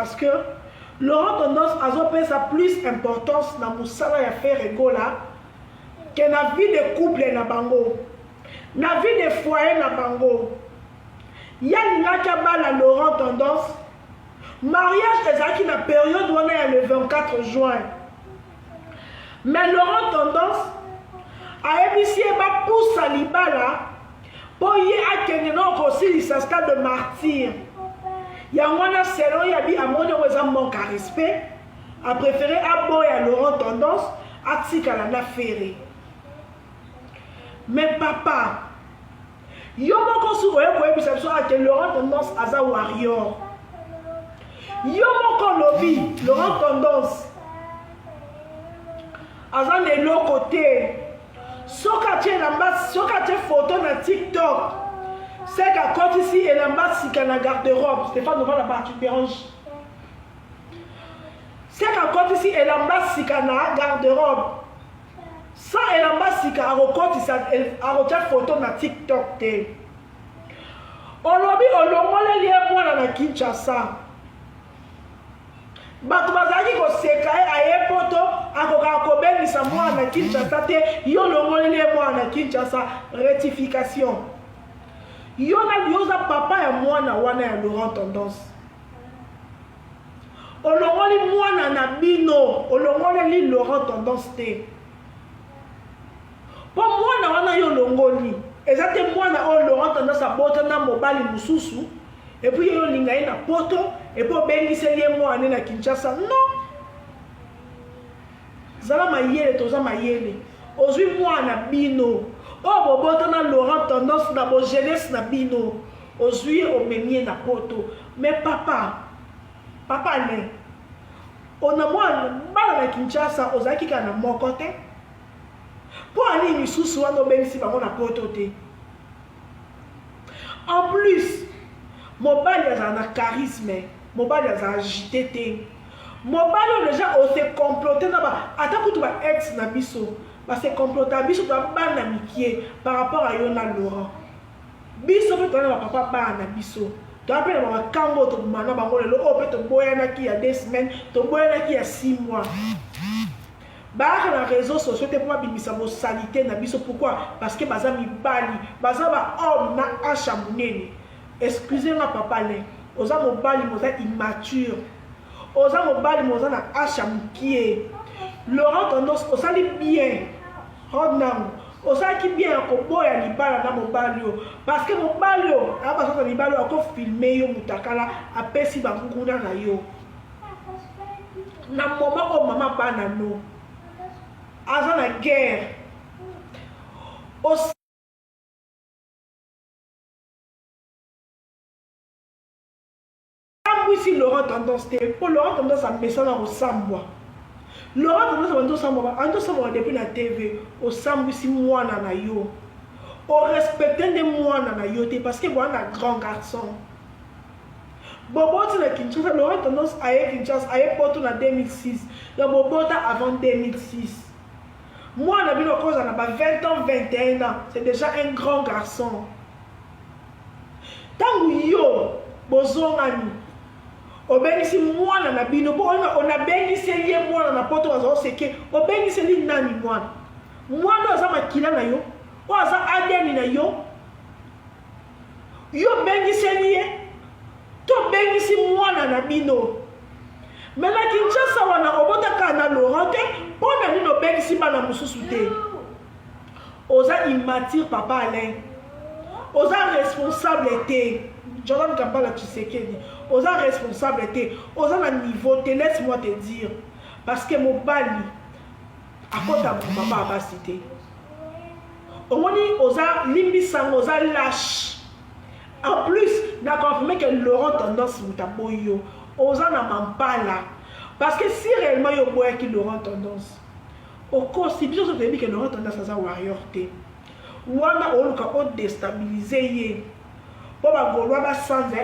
parce que Laurent Tendance a sa plus importance dans Moussala ya faire rigola que la vie de couple na bango, la vie de foyer na bango. Ya linaka bala Laurent Tendance mariage ezaki na période où on est le 24 juin. Mais Laurent Tendance a émissionné ba poussa libala pour y akene non aussi sa stade de martyr. Yangwana selon yabi amoni oza manque à respect a préféré aboy à Laurent Tendance à tikala na ferré. Mais papa yo moko su oye ko ebisa so ate Laurent Tendance aza warrior. Yo moko lobi Laurent Tendance aza de l'autre côté. Soka tie photo na TikTok. C'est qu'à côté ici et la masse qui na garde-robe. Stéphane nous va la partie dérange. C'est qu'à côté ici et la masse qui na garde-robe. Ça et la masse qui a recoté ça a recoté photo na TikTok te. Olobi olomole lié moi na Kinshasa. Bato bazaki ko seka aye poto akoka ko benisa moi na Kinshasa te yo lomole lié moi na Kinshasa rectification. Yona yoza papa ya mwana wana ya Laurent Tendance. Olongoli mwana na bino, olongoli li Laurent Tendance te. Po mwana wana yo longoli, ezate mwana o Laurent Tendance abota na mobali mususu, et puis yo linga na poto, et puis bengise ye mwana na Kinshasa. Non. Zala mayele toza mayele. Ozwi mwana bino. Oh, boboto na Laurent Tendance na bo jeunesse na bino. Ozui omemie na poto. Mais papa ne. On a moi bala na Kinshasa ozaki kana moko te. Po ali misusu wana bengisi bango na poto te. En plus, mobali aza na charisme, mobali aza agité te. Mobali les gens ont se comploté na ba atakutu ba ex na biso. Parce que complota biso pa bana mikie par rapport à Yona Laurent. Biso pe tona papa bana biso. Tu appelles ma kango to mana bango le o pe to boyana ki ya 2 semaines, to boyana ki ya 6 mois. Ba na réseaux sociaux te pour bimisa bo salité na biso pourquoi? Parce que baza mibali, baza ba homme na acha munene. Excusez-moi papa le. Oza mobali moza immature. Oza mobali moza na acha mikie. Laurent Tendance osali bien. Rodnam osaki bien koboya libala na mobali yo parce que mobali yo aba sota libala yo ko filmer yo mutakala apesi ba nguna na yo. Na moment o mama bana no. Aza na guerre. Si Laurent Tendance te pour Laurent Tendance a message na osambwa. Laurent Tendance ando sambwa depuis la TV au sambwisi mwana na yo. Au respecter de mwana na yo te parce que moi un grand garçon. Bobota na Kinshasa Laurent Tendance aye Kinshasa aye poto na 2006. La Bobota avant 2006. Moi na bino cause na ba 20 ans 21 ans, c'est déjà un grand garçon. Tangu yo bozongani obengisi mwana na bino po on a bengisi ye mwana na poto wazo seke obengisi li nani mwana aza makila na yo o aza adeni na yo bengisi ye to bengisi mwana na bino mena Kinshasa wana obotaka na Laurent te pona nino bengisi bana mususu te oza immature papa Alain oza responsable te Jordan Kambala Tshisekedi oza responsable te oza na niveau te laisse-moi te dire parce que mobali akota mama abasi te omoni oza limbisango oza lâche en plus na confirmer que Laurent Tendance mutaboyo oza na mampala parce que si réellement yo boya ki Laurent Tendance au cosi biso so tebi que Laurent Tendance aza warrior te wana oluka o déstabiliser ye po ba golwa ba sanze